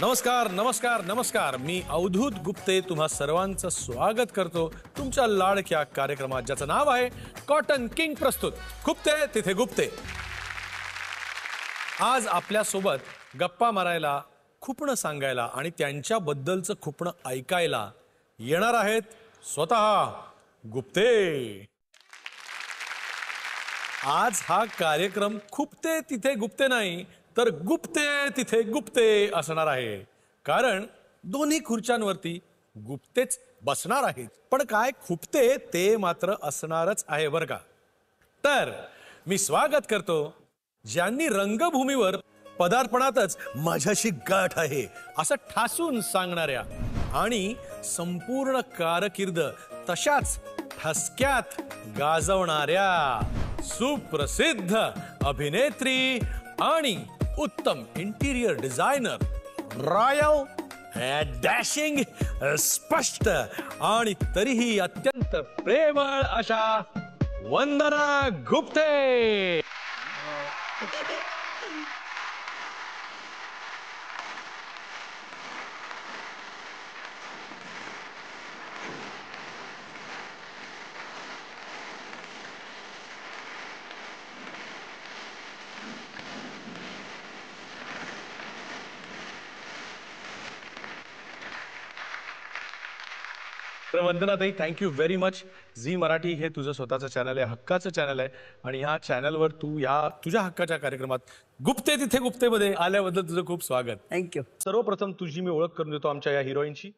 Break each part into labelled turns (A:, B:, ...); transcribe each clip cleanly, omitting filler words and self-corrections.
A: नमस्कार नमस्कार नमस्कार. मी अवधूत गुप्ते तुम्हा सर्वांचं स्वागत करतो तुमच्या लाडक्या कार्यक्रमात, ज्याचं नाव आहे कॉटन किंग प्रस्तुत खुपते तिथे गुप्ते. आज आपल्या सोबत गप्पा मारायला, खुपणं सांगायला आणि त्यांच्याबद्दलचं खुपणं ऐकायला येणार आहेत स्वतः गुप्ते. आज हा कार्यक्रम खुपते तिथे गुप्ते नाही तर गुप्ते तिथे गुप्ते असणार आहे, कारण दोन्ही खुर्च्यांवरती गुप्तेच बसणार आहेत. पण काय खुपते ते मात्र असणारच आहे बरं का. तर मी स्वागत करतो ज्यांनी रंगभूमीवर पदार्पणातच माझ्याशी गाठ आहे असं ठासून सांगणाऱ्या आणि संपूर्ण कारकीर्द तशाच ठसक्यात गाजवणाऱ्या सुप्रसिद्ध अभिनेत्री आणि उत्तम इंटिरियर डिझायनर, रॉयल, डॅशिंग, स्पष्ट आणि तरीही अत्यंत प्रेमळ अशा वंदना गुप्ते. तर वंदनाताई, thank you very much. Zee Marathi हे तुझं स्वतःचं चॅनल आहे, हक्काचं चॅनल आहे आणि ह्या चॅनलवर तू तुझ्या हक्काच्या कार्यक्रमात गुप्ते तिथे गुप्तेमध्ये आल्याबद्दल तुझं खूप स्वागत.
B: थँक्यू.
A: सर्वप्रथम तुझी मी ओळख करून देतो आमच्या या हिरोईनची.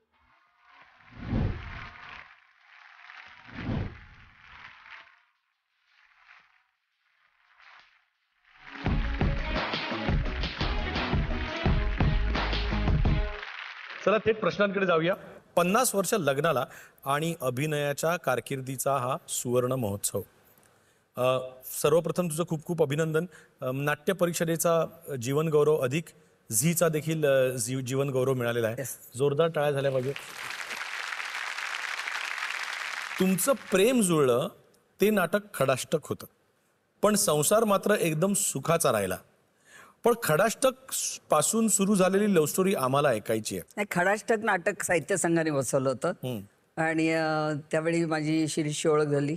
A: चला थेट प्रश्नांकडे जाऊया. 50 वर्ष लग्नाला आणि अभिनयाच्या कारकिर्दीचा हा सुवर्ण महोत्सव. सर्वप्रथम तुझं खूप खूप अभिनंदन. नाट्य परिषदेचा जीवन गौरव अधिक झीचा देखील जीवन गौरव मिळालेला आहे. जोरदार टाळ्या झाल्या पाहिजे. तुमचं प्रेम जुळलं ते नाटक खडाष्टक होतं, पण संसार मात्र एकदम सुखाचा राहिला. पण खडाष्टक पासून सुरू झालेली लव्ह स्टोरी आम्हाला ऐकायची आहे.
B: खडाष्टक नाटक साहित्य संघाने बसवलं होतं आणि त्यावेळी माझी शिरीषची ओळख झाली.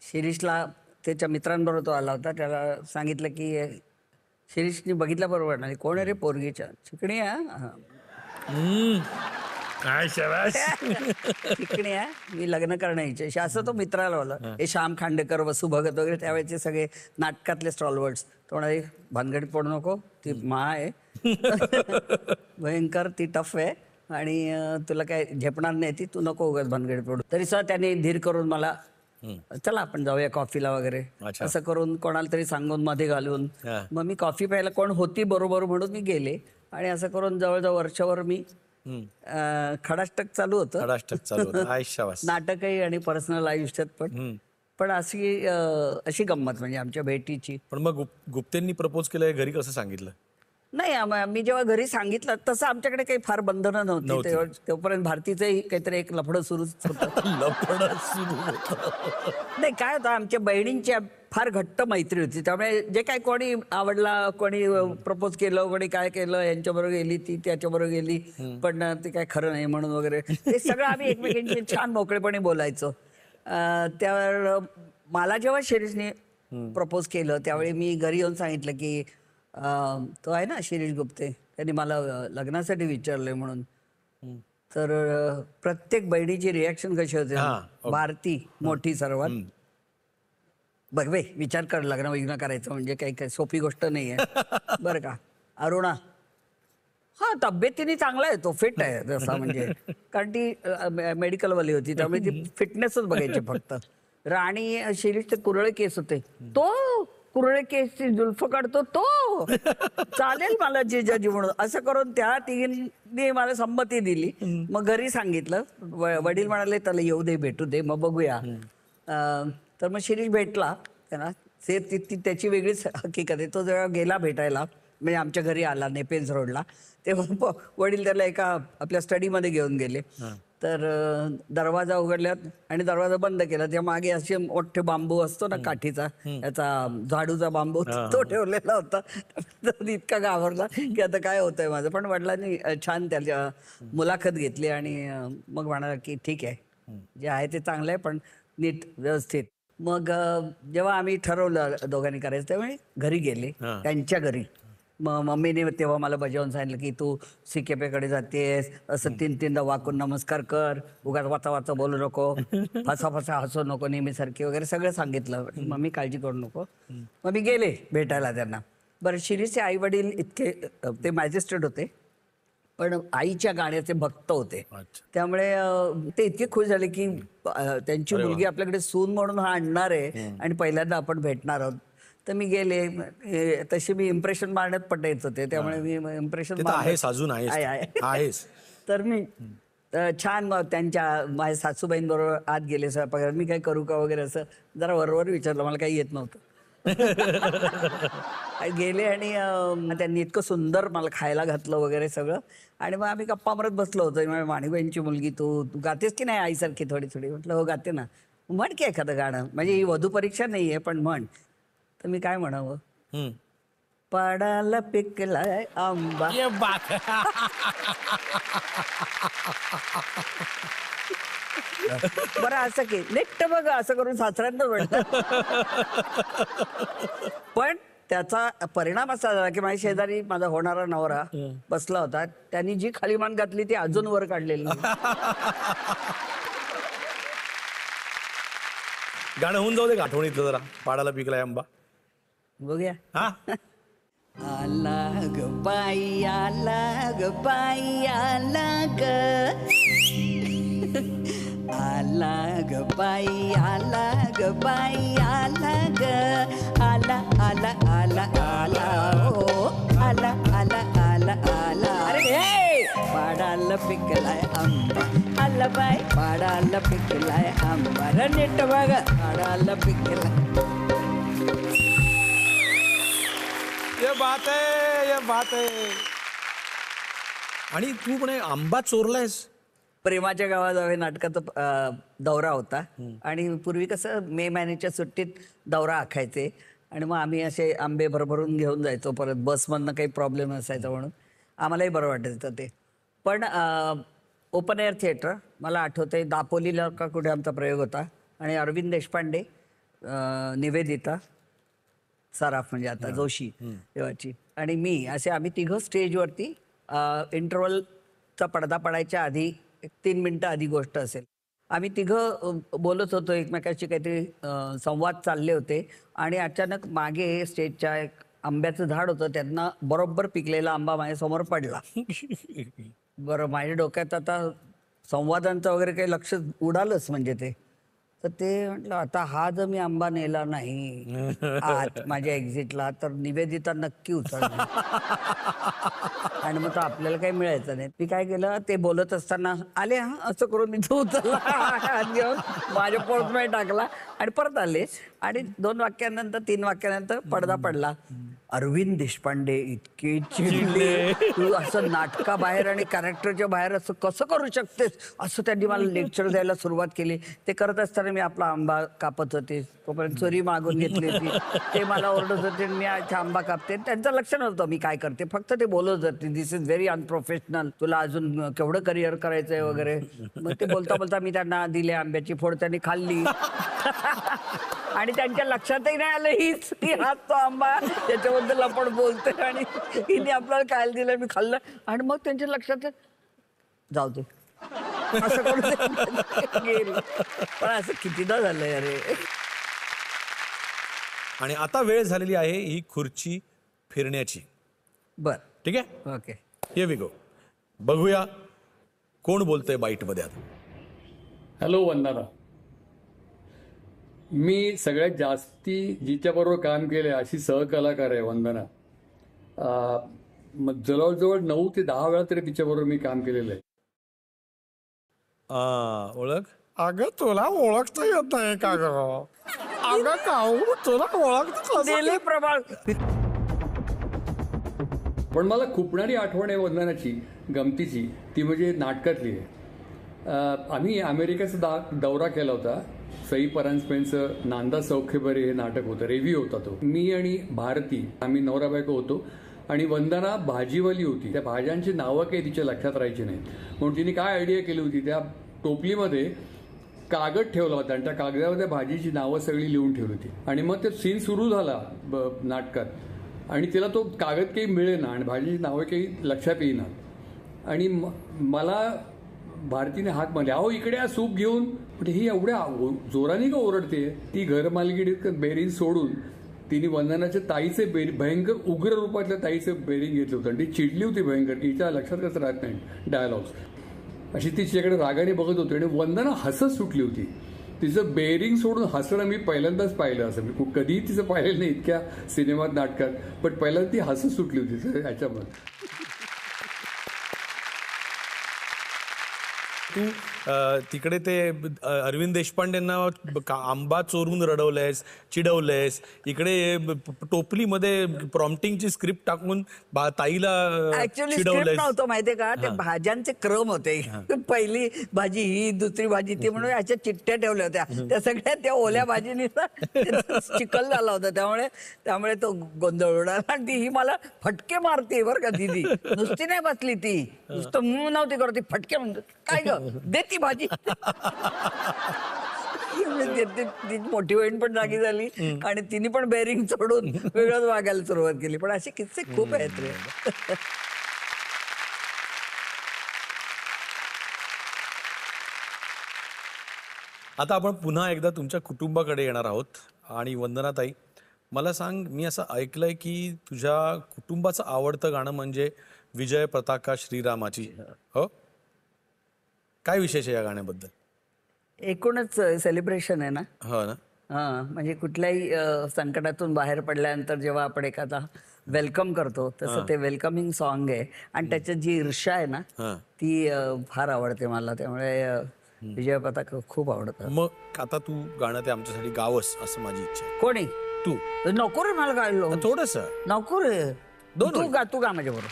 B: शिरीषला त्याच्या मित्रांबरोबर तो आला होता. त्याला सांगितलं की शिरीषनी बघितल्याबरोबर नाही, कोण आहे रे पोरगीच्या चिकणी चिकणी आहे, मी लग्न करणं इच्छा असं तो मित्राला बोलला. हे श्याम खांडेकर, वसू भगत वगैरे त्यावेळेचे सगळे नाटकातले स्टॉलवर्ड्स. तो म्हणाले भानगडीत पडू नको, ती मा आहे भयंकर, ती टफ आहे आणि तुला काय झेपणार नाही ती, तू नको उगाच भानगडीत पडू. तरी सुद्धा त्याने धीर करून मला चला आपण जाऊया कॉफीला वगैरे असं करून कोणाला तरी सांगून मध्ये घालून मग मी कॉफी प्यायला कोण होती बरोबर म्हणून मी गेले आणि असं करून जवळजवळ वर्षभर मी खडाष्टक चालू होतं. नाटकही आणि पर्सनल आयुष्यात पण अशी गंमत म्हणजे आमच्या भेटीची.
A: पण मग गुप्तेंनी प्रपोज केलं घरी कसं सांगितलं?
B: नाही, मी जेव्हा घरी सांगितलं तसं आमच्याकडे काही फार बंधनं नव्हती. तोपर्यंत भारतीचंही काहीतरी एक लफडं सुरूच होतं.
A: लफडं सुरू होतं.
B: नाही, काय होतं, आमच्या बहिणींची फार घट्ट मैत्री होती. त्यामुळे जे काय कोणी आवडला, कोणी प्रपोज केलं, कोणी काय केलं, यांच्याबरोबर गेली ती, त्याच्याबरोबर गेली, पण ते काय खरं नाही म्हणून वगैरे हे सगळं आम्ही एकमेकांशी छान मोकळेपणे बोलायचो. त्यावर मला जेव्हा शिरीषने प्रपोज केलं त्यावेळी मी घरी येऊन सांगितलं की तो आहे ना शिरीष गुप्ते, त्यांनी मला लग्नासाठी विचारलंय म्हणून. तर प्रत्येक बहिणीची रिॲक्शन कशी होते. भारती मोठी सर्वात, बघ बे विचार कर, लग्न करायचं म्हणजे काही सोपी गोष्ट नाही आहे बरं का. अरुणा, हा तब्येतीने चांगला आहे, तो फिट आहे तसा, म्हणजे कारण ती मेडिकलवाली होती त्यामुळे ती फिटनेसच बघायची फक्त. राणी शिरीष ते कुरळे केस होते, तो कुरळे केसची जुल्फ काढतो तो चालेल मला जिजाजी म्हणून. असं करून त्या तिघींनी मला संमती दिली. मग घरी सांगितलं, वडील म्हणाले त्याला येऊ दे, भेटू दे, मग बघूया. तर मग शिरीष भेटला त्यांना. ती त्याची वेगळीच हकीकत आहे. तो जेव्हा गेला भेटायला, म्हणजे आमच्या घरी आला नेपेन्स रोडला, तेव्हा वडील त्याला एका आपल्या स्टडीमध्ये घेऊन गेले तर दरवाजा उघडल्यात आणि दरवाजा बंद केला. त्या मागे असे मोठे बांबू असतो ना काठीचा, याचा झाडूचा बांबू, तो ठेवलेला होता. तर इतका घाबरला की आता काय होतंय माझं. पण वडिलांनी छान त्याच्या मुलाखत घेतली आणि मग म्हणाला की ठीक आहे, जे आहे ते चांगलं आहे, पण नीट व्यवस्थित. मग जेव्हा आम्ही ठरवलं दोघांनी करायचं, त्यावेळी घरी गेले, त्यांच्या घरी. मग मम्मीने तेव्हा मला बजावून सांगितलं की तू सिकेपेकडे जातेस, असं 3-3दा वाकून नमस्कार कर, उगाच वाचा वाचा बोलू नको, फसा फसा हसू नको नेहमीसारखी वगैरे सगळं सांगितलं. मम्मी काळजी करू नको. मग मी गेले भेटायला त्यांना. बरं, शिरीषचे आई वडील इतके, ते मॅजिस्ट्रेट होते पण आईच्या गाण्याचे भक्त होते. त्यामुळे ते इतके खुश झाले की त्यांची मुलगी आपल्याकडे सून म्हणून हा आणणार आहे आणि पहिल्यांदा आपण भेटणार आहोत. तर मी गेले. तशी मी इम्प्रेशन मारण्यात पटायचं होते, त्यामुळे मी इम्प्रेशन
A: आहेस.
B: तर मी छान मग त्यांच्या माझ्या सासूबाईंबरोबर आत गेले स्वयंपाकघरात. मी काय करू का वगैरे असं जरा वरवर विचारलं, मला काही येत नव्हतं. गेले आणि त्यांनी इतकं सुंदर मला खायला घातलं वगैरे सगळं. आणि मग आम्ही गप्पा मारत बसलो होतो. माणिकबाईंची मुलगी, तू गातेस की नाही आईसारखी थोडी थोडी? म्हटलं हो गाते ना. म्हण की एखादं गाणं, म्हणजे ही वधू परीक्षा नाहीये पण म्हण. तर मी काय म्हणावं? पाडाला पिकलाय आंबा. बरं असं की नेट बघ असं करून सासऱ्यांना म्हणतात. पण त्याचा परिणाम असा झाला की माझ्या शेजारी माझा होणारा नवरा बसला होता. त्यांनी जी खाली मान घातली ती अजून वर काढलेली.
A: गाणं होऊन जाऊ दे आठवणीतलं जरा, पाडाला पिकलाय आंबा.
B: बघूया. आला ग बाई, आला ग बाई, आला ग, आला ग बाई, आला ग बाई, आला ग, आला आला आला आला हो, आला आला आला आला. अरे हे पाडाला पिकलाय आंबा, आला बाई पाडाला पिकलाय आंबा. नीट बघ, पाडाला पिकलाय.
A: ये बात आहे. आणि तू पण आंबा चोरलायस.
B: प्रेमाच्या गावाजवळ नाटकाचा दौरा होता आणि पूर्वी कसं मे महिन्याच्या सुट्टीत दौरा आखायचे आणि मग आम्ही असे आंबे भरभरून घेऊन जायचो. परत बसमधनं काही प्रॉब्लेम असायचा म्हणून आम्हालाही बरं वाटायचं ते. पण ओपन एअर थिएटर मला आठवतंय, दापोलीला का कुठे आमचा प्रयोग होता आणि अरविंद देशपांडे, निवेदिता सराफ म्हणजे आता जोशी तेव्हाची, आणि मी, असे आम्ही तिघं स्टेजवरती इंटरव्हलचा पडदा पडायच्या आधी 3 मिनिटं आधी गोष्ट असेल, आम्ही तिघं बोलत होतो एकमेकाशी, काहीतरी संवाद चालले होते आणि अचानक मागे स्टेजच्या एक आंब्याचं झाड होतं, त्यांना बरोबर पिकलेला आंबा माझ्यासमोर पडला. बरं, माझ्या डोक्यात आता संवादांचं वगैरे काही लक्ष उडालंच म्हणजे ते. तर ते म्हटलं आता हा जर मी आंबा नेला नाही आत माझ्या एक्झिटला तर निवेदिता नक्की उचलणार आणि मग तो आपल्याला काही मिळायचं नाही. मी काय केलं, ते बोलत असताना आले असं करून मी तो उचलला, हात घेऊन माझ्या पोर्टमध्ये टाकला आणि परत आले आणि 2 वाक्यानंतर 3 वाक्यानंतर पडदा पडला. अरविंद देशपांडे इतके चिडले, तू असं नाटकाबाहेर आणि कॅरेक्टरच्या बाहेर असं कसं करू शकतेस, असं त्यांनी मला लेक्चर द्यायला सुरुवात केली. ते करत असताना मी आपला आंबा कापत होते, तोपर्यंत चोरी मागून घेतली होती. ते मला ओरडत होते, मी आंबा कापते. त्यांचं लक्ष नव्हतं मी काय करते, फक्त ते बोलत होते दिस इज व्हेरी अनप्रोफेशनल, तुला अजून केवढं करिअर करायचंय वगैरे. मग ते बोलता बोलता मी त्यांना दिले आंब्याची फोड, त्यांनी खाल्ली आणि त्यांच्या लक्षातही नाही आलं ही हात तो आंबा त्याच्याबद्दल आपण बोलतोय आणि हिने आपल्याला खायला दिलं, मी खाल्लं आणि मग त्यांच्या लक्षात जाऊ दे असं करून गेली. पण असं कितीदा झालंय अरे.
A: आणि आता वेळ झालेली आहे ही खुर्ची फिरण्याची.
B: बर,
A: ठीक आहे,
B: ओके,
A: हिअर वी गो. बघूया कोण बोलतंय बाईट मध्ये आता.
C: हॅलो वंदना, मी सगळ्यात जास्ती जिच्याबरोबर काम केले अशी सहकलाकार आहे वंदना. मग जवळजवळ 9 ते 10 वेळा तरी तिच्याबरोबर मी काम केलेलं आहे.
A: ओळख?
D: अगं तुला ओळखता येत नाही का ग? अगं काऊ तुला ओळखत
B: दिली प्रभाग.
C: पण मला खुपणारी आठवण आहे वंदनाची, गमतीची, ती म्हणजे नाटकातली आहे. आम्ही अमेरिकेचा दौरा केला होता. सई परांजपेंचं नांदा सौख्य बरे हे नाटक होतं, रेव्ही होता तो. मी आणि भारती आम्ही नवरा बायको होतो आणि वंदना भाजीवाली होती. त्या भाज्यांची नावं काही तिच्या लक्षात राहायची नाही, म्हणून तिने काय आयडिया केली होती, त्या टोपलीमध्ये कागद ठेवला होता आणि त्या कागदावर भाजीची नावं सगळी लिहून ठेवली होती. आणि मग ते सीन सुरू झाला नाटकात आणि तिला तो कागद काही मिळेना आणि भाजीची नावं काही लक्षात येईना. आणि मला भारतीने हाक मारली, अहो इकडे आ सूप घेऊन. म्हणजे ही एवढ्या जोराने का ओरडते. ती घरमालकीने बेरीज सोडून तिने वंदनाच्या ताईचे भयंकर उग्र रूपातल्या ताईचे बेरिंग घेतलं होतं आणि ती चिडली होती भयंकर. तिच्या लक्षात कसं राहत नाही डायलॉग्स. अशी तिच्याकडे रागाने बघत होती आणि वंदना हसत सुटली होती. तिचं बेरिंग सोडून हसणं मी पहिल्यांदाच पाहिलं. असं मी कधीही तिचं पाहिलेलं नाही इतक्या सिनेमात नाटकात, पण पहिल्यांदा ती हसत सुटली होती ह्याच्यामध्ये.
A: तू तिकडे ते अरविंद देशपांडेंना आंबा चोरून रडवलंयस, चिडवलंयस. इकडे टोपलीमध्ये प्रॉम्प्टिंगची स्क्रिप्ट टाकून ताईला
B: ऍक्च्युअली स्क्रिप्ट
A: चिडवलंयस.
B: नव्हतं माहितीये का, ते भाज्यांचे क्रम होते. पहिली भाजी ही, दुसरी भाजी ती, म्हणून अशा चिठ्ठ्या ठेवल्या होत्या. त्या सगळ्या त्या ओल्या भाजीनी चिखल झाला होता, त्यामुळे तो गोंधळ उडाला. आणि ती ही मला फटके मारते बरं का दीदी, नुसती नाही बसली ती, नुसतं नव्हती करत, ती फटके म्हणते काय ग दे ती भाजी. ती मोठी बहीण पण जागी झाली आणि तिने पण बेरिंग सोडून वेगळंच वागायला सुरुवात केली. पण असे किस्से खूप आहेत रे.
A: आता आपण पुन्हा एकदा तुमच्या कुटुंबाकडे येणार आहोत. आणि वंदनाताई, मला सांग, मी असं ऐकलंय की तुझ्या कुटुंबाचं आवडतं गाणं म्हणजे विजय पताका श्रीरामाची. हो, काय विशेष आहे या गाण्याबद्दल?
B: एकूणच सेलिब्रेशन आहे ना.
A: हो ना.
B: हा, म्हणजे कुठल्याही संकटातून बाहेर पडल्यानंतर जेव्हा आपण एखादा वेलकम करतो, तसं ते वेलकमिंग सॉन्ग आहे. आणि त्याच्यात जी ईर्ष्या आहे ना, ती फार आवडते मला. त्यामुळे विजय पताका खूप आवडतं.
A: मग आता तू गाणं ते आमच्यासाठी गावस असं माझी इच्छा आहे.
B: कोणी
A: तू
B: नको रे मला गायलो,
A: थोडस
B: नको रे. तू गा माझ्या बरोबर.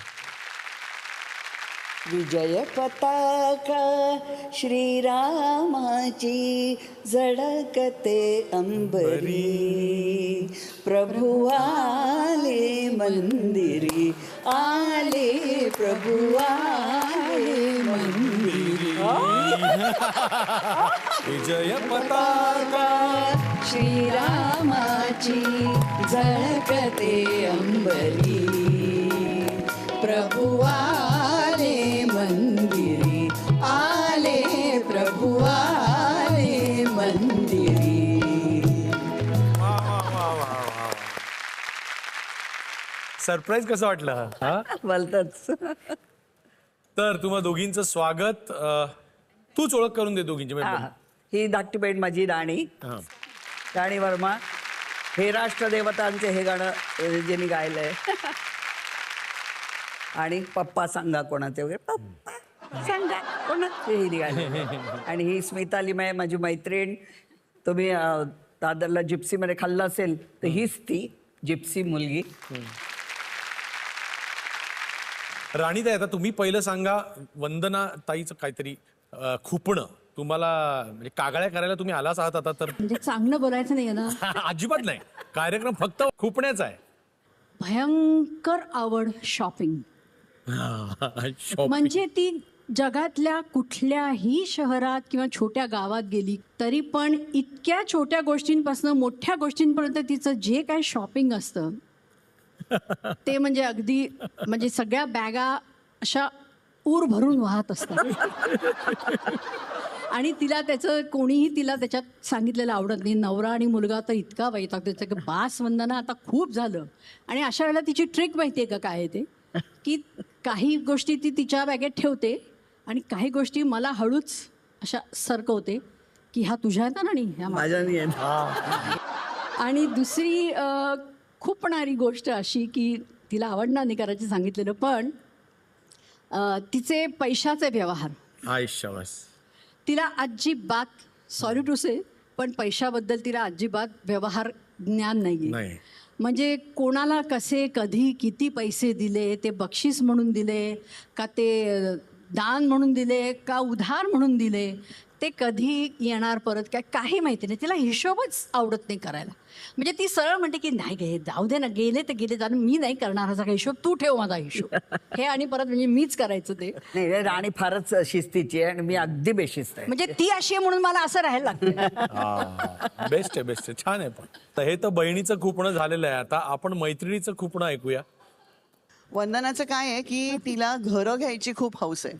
E: विजय पताका श्रीरामाची झळकते अंबरी, प्रभु आले मंदिरी, आले प्रभु आले मंदिरी.
A: विजय पताका
E: श्रीरामाची झळकते अंबरी, प्रभु आले मंदिरी, आले प्रभु आले मंदिरी.
A: सरप्राईज कसं वाटलं? हा,
B: बोलतच.
A: तर तुम्हा दोघींचं स्वागत. तूच ओळख करून दे दोघींची.
B: ही धाकटी बहीण माझी राणी, राणी वर्मा. हे राष्ट्रदेवतांचे हे गाणं ज्यांनी गायलंय. आणि पप्पा सांगा कोणाचे वगैरे, पप्पा सांगा कोणाचे हिने गायले. आणि ही स्मिता लिमये माझी मैत्रीण. तुम्ही दादरला जिप्सीमध्ये खाल्लं असेल तर हीच ती जिप्सी मुलगी.
A: राणीताई, आता तुम्ही पहिलं सांगा, वंदना ताईचं काहीतरी खुपणं तुम्हाला, म्हणजे कागाळ्या करायला तुम्ही आलाच आहात आता, तर
F: म्हणजे चांगलं बोलायचं नाही ना.
A: अजिबात नाही. कार्यक्रम फक्त खुपण्याचा आहे.
F: भयंकर आवड शॉपिंग. म्हणजे ती जगातल्या कुठल्याही शहरात किंवा छोट्या गावात गेली तरी पण इतक्या छोट्या गोष्टींपासून मोठ्या गोष्टींपर्यंत तिचं जे काय शॉपिंग असतं ते म्हणजे अगदी, म्हणजे सगळ्या बॅगा अशा ऊर भरून वाहत असतात. आणि तिला त्याचं कोणीही तिला त्याच्यात सांगितलेलं आवडत नाही. नवरा आणि मुलगा तर इतका वैतागतो की बास वंदना आता खूप झालं. आणि अशा वेळेला तिची ट्रिक माहिती आहे का काय आहे ते, की काही गोष्टी ती तिच्या बॅगेत ठेवते आणि काही गोष्टी मला हळूच अशा सरकवते की ह्या तुझ्या आहेत ना, आणि ह्या
B: माझ्या नाही आहेत.
F: आणि दुसरी खुपणारी गोष्ट अशी की तिला आवडणार नाही करायची सांगितलेलं, पण तिचे पैशाचे व्यवहार
A: आयुष्यावास
F: तिला अजिबात, सॉरी टू से, पण पैशाबद्दल तिला अजिबात व्यवहार ज्ञान नाही. म्हणजे कोणाला कसे, कधी, किती पैसे दिले, ते बक्षीस म्हणून दिले का ते दान म्हणून दिले का उधार म्हणून दिले, ते कधी येणार परत काय काही माहिती नाही. तिला हिशोबच आवडत नाही करायला. म्हणजे ती सरळ म्हणते की नाही गे, जाऊ दे ना, गेले तर गेले, जाऊन मी नाही करणार हा सगळा हिशोब, तू ठेव माझा हिशोब. हे आणि परत म्हणजे मीच करायचं ते.
B: नाही, राणी फारच शिस्तीची आहे आणि मी अगदी बेशिस्त आहे.
F: म्हणजे ती अशी आहे म्हणून मला असं राहायला लागतं.
A: बेस्ट आहे, बेस्ट आहे, छान आहे. पण तर हे तर बहिणीचं खुपणं झालेलं आहे. आता आपण मैत्रिणीचं खुपणं ऐकूया.
G: वंदनाचं काय आहे की तिला घरं घ्यायची खूप हौस आहे.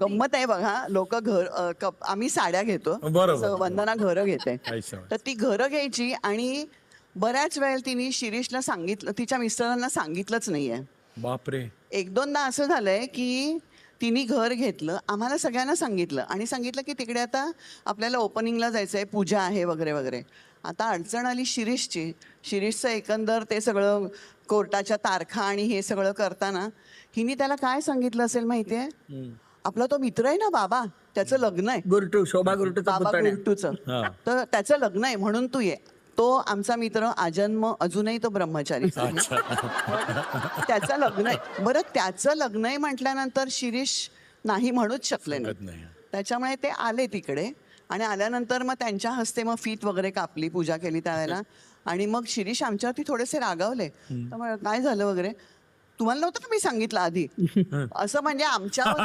G: गंमत आहे बघा, लोक आम्ही साड्या घेतो,
A: बरोबर.
G: तसं वंदना घरं घेते.
A: अच्छा.
G: तर ती घरं घ्यायची आणि बऱ्याच वेळ तिने शिरीषला सांगितलं, तिच्या मिस्टरांना सांगितलंच नाहीये.
A: बापरे.
G: एक दोनदा असं झालंय की तिने घर घेतलं, आम्हाला सगळ्यांना सांगितलं आणि सांगितलं की तिकडे आता आपल्याला ओपनिंगला जायचंय, पूजा आहे वगैरे वगैरे. आता अडचण आली शिरीषची. शिरीषचं एकंदर ते सगळं कोर्टाच्या तारखा आणि हे सगळं करताना हिने त्याला काय सांगितलं असेल माहितीये? आपला तो मित्र आहे ना बाबा, त्याचं लग्न आहे,
B: गुरटू, शोभा गुरटूचा
G: बाबा
B: पुतण्या.
G: गुरटूचं, तर त्याचं लग्न आहे म्हणून तू ये. तो आमचा मित्र आजन्म, अजूनही तो ब्रह्मचारी. त्याचं लग्न आहे. बरं, त्याचं लग्न आहे म्हटल्यानंतर शिरीष नाही म्हणूच शकले नाही. त्याच्यामुळे ते आले तिकडे आणि आल्यानंतर मग त्यांच्या हस्ते मग फीत वगैरे कापली, पूजा केली त्यावेळेला. आणि मग शिरीष आमच्यावरती थोडेसे रागावले. तर मग काय झालं वगैरे, तुम्हाला नव्हतं का मी सांगितलं आधी, असं म्हणजे आमच्यावर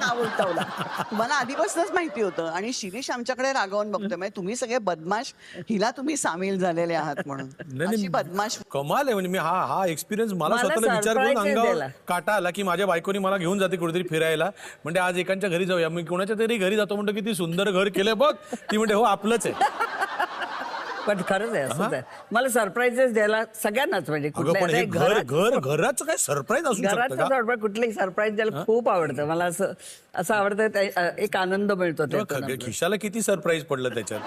G: नाव उलटवलं. तुम्हाला आधीपासूनच माहिती होतं. आणि शिरीष आमच्याकडे रागावून बघतोय, म्हणजे तुम्ही सगळे बदमाश, हिला तुम्ही सामील झालेले आहात म्हणून. अशी बदमाश.
A: कमाल आहे. म्हणजे मी हा एक्सपिरियन्स मला
B: मला
A: स्वतःला विचार करून
B: surprise
A: अंगावर
B: दिला.
A: काटा आला की माझ्या बायकोनी मला घेऊन जाते कुठेतरी फिरायला. म्हणजे आज एकांच्या घरी जाऊया, मी कोणाच्या तरी घरी जातो, म्हणतो किती सुंदर घर केलंय बघ. ती म्हणते हो आपलंच आहे.
B: पण खरंच आहे, असंच आहे. मला सरप्राईजेस द्यायला सगळ्यांनाच, म्हणजे
A: अगं पण हे घराचं काय सरप्राईज असू शकतं
B: घराचं
A: का?
B: सरप्राईज, कुठलंही सरप्राईज द्यायला खूप आवडतं मला. असं आवडतं, एक आनंद मिळतो त्यातून.
A: खिशाला किती सरप्राईज पडलं त्याच्यात.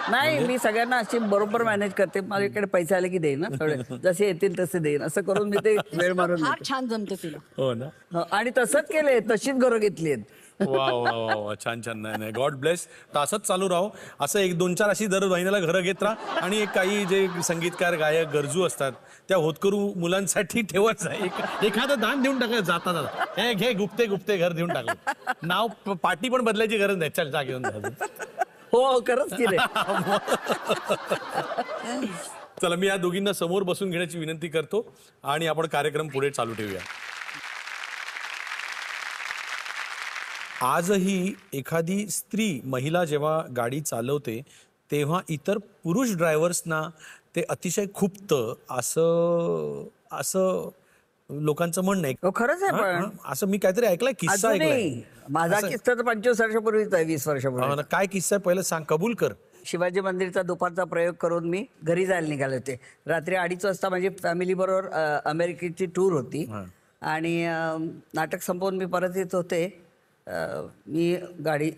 B: नाही, मी सगळ्यांना अशी बरोबर मॅनेज करते. माझ्याकडे पैसे आले की देईन ना, थोडे जसे येतील तसे देईन, असं करून मी ते वेळ मारून
F: फार छान जमतं तिला.
A: हो ना.
B: देते. आणि तसंच केलंय, तशीच घरं घेतली आहेत.
A: वा वा वा वा, छान छान. नाही नाही, गॉड ब्लेस. तर असंच चालू राहो. असं 1-2-4 अशी दर महिन्याला घरं घेत राहा. आणि एक काही जे संगीतकार, गायक, गरजू असतात त्या होतकरू मुलांसाठी ठेवत जा. एखादं दान देऊन टाकायचं जाता जाता. हे घे, गुप्ते गुप्ते घर देऊन टाकलं. नाव पाटी पण बदलायची गरज नाही. चल जा घेऊन जा.
B: हो, खरंच केलंय.
A: चला, मी या दोघींना समोर बसून घेण्याची विनंती करतो आणि आपण कार्यक्रम पुढे चालू ठेवूया. आजही एखादी स्त्री, महिला जेव्हा गाडी चालवते तेव्हा इतर पुरुष ड्रायव्हर्सना ते अतिशय खुपतं, असं लोकांचं म्हणणं आहे.
B: हो, खरंच आहे. पण
A: असं मी काहीतरी ऐकलंय, किस्सा ऐकलाय.
B: अजूनही माझा किस्सा तर 25 वर्षापूर्वीच आहे, 20 वर्षापूर्वी.
A: ना, काय किस्सा आहे पहिलं सांग, कबूल कर.
B: शिवाजी मंदिरचा दुपारचा प्रयोग करून मी घरी जायला निघाले होते. रात्री 2:30 वाजता माझी फॅमिली बरोबर अमेरिकेची टूर होती. आणि नाटक संपवून मी परत येत होते. मी गाडी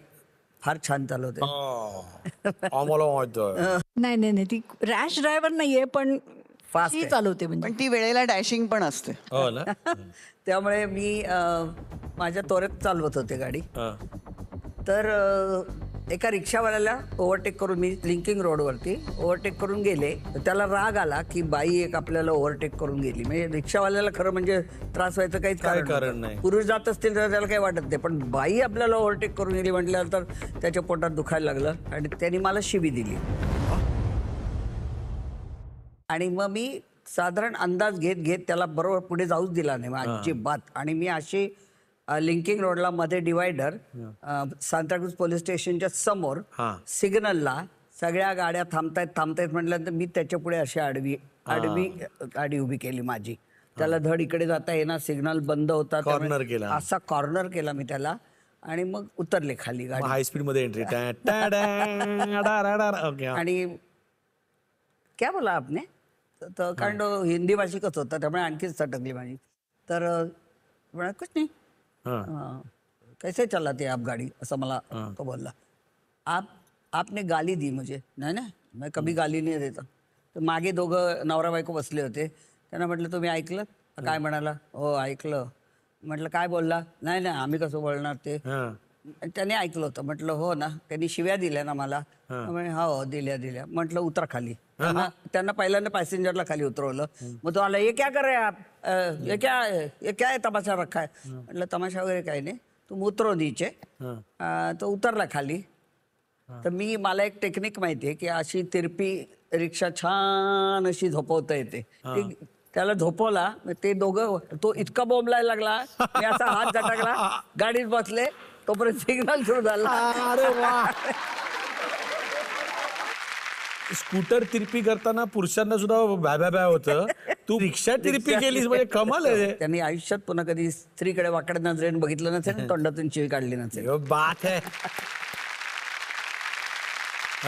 B: फार छान चालवते.
A: आम्हाला माहित.
F: नाही नाही नाही, ती रॅश ड्रायव्हर नाहीये, पण
B: फास्ट
F: ती चालवते. म्हणजे
G: पण ती वेळेला डॅशिंग पण असते.
A: हो ना.
B: त्यामुळे मी माझ्या त्वरेत चालवत होते गाडी. तर एका रिक्षावाल्याला ओव्हरटेक करून, मी लिंकिंग रोडवरती ओव्हरटेक करून गेले. तर त्याला राग आला की बाई एक आपल्याला ओव्हरटेक करून गेली. म्हणजे रिक्षावाल्याला खरं म्हणजे त्रास व्हायचं काहीच कारण नाही. पुरुष जात असतील तर त्याला काही वाटत नाही, पण बाई आपल्याला ओव्हरटेक करून गेली म्हटल्यानंतर त्याच्या पोटात दुखायला लागलं आणि त्यांनी मला शिवी दिली. आणि मग मी साधारण अंदाज घेत घेत त्याला बरोबर पुढे जाऊच दिला नाही अजिबात. आणि मी अशी लिंकिंग रोडला मध्ये डिवायडर, सांताक्रूज पोलीस स्टेशनच्या समोर सिग्नलला सगळ्या गाड्या थांबतायत म्हटल्यानंतर मी त्याच्या पुढे अशी आडवी गाडी उभी केली माझी. त्याला धड इकडे जाता येणार, सिग्नल बंद होता,
A: कॉर्नर केला.
B: असा कॉर्नर केला मी त्याला आणि मग उतरले खाली गाडी.
A: हाय स्पीड मध्ये एंट्री.
B: आणि क्या बोला आपने, तर कारण तो हिंदी भाषिकच होता, त्यामुळे आणखीच सटकली माझी. तर कुछ नाही, कैसे चलाते आप गाड़ी, असं मला तो बोलला. आपने गाली दी मुझे. नाही नाही, मैं कभी गाली नहीं देता. तर मागे दोघं नवरा बायको बसले होते. त्यांना म्हटलं तुम्ही ऐकलं काय म्हणाला? हो ऐकलं. म्हटलं काय बोलला? नाही नाही, आम्ही कसं बोलणार ते. त्याने ऐकलं होतं. म्हटलं हो ना, त्यांनी शिव्या दिल्या ना मला. म्हणे हो दिल्या. म्हटलं उतरा खाली. त्यांना पहिल्यांदा पॅसेंजरला खाली उतरवलं. मग तो आला, ये क्या कर रहे आप, ये क्या है तमाशा रखा है. म्हटलं तमाशा वगैरे काही नाही, तुम उतरो नीचे. तो उतरला खाली. तर मला एक टेक्निक माहिती आहे की अशी तिरपी रिक्षा छान अशी झोपवता येते. त्याला झोपवला, ते दोघं, तो इतका बोंबलायला लागला, मी असा हात झटकला, गाडीत बसले, तोपर्यंत सिग्नल सुरू झाला.
A: अरे वा. स्कूटर तिरपी करताना पुरुषांना सुद्धा भ्या होतं, तू रिक्षा तिरपी केलीस म्हणजे कमाल आहे.
B: त्यांनी आयुष्यात पुन्हा कधी स्त्रीकडे वाकड्या नजरेने बघितलं नसेल, तोंडातून शिवी काढली नसेल.
A: बात आहे.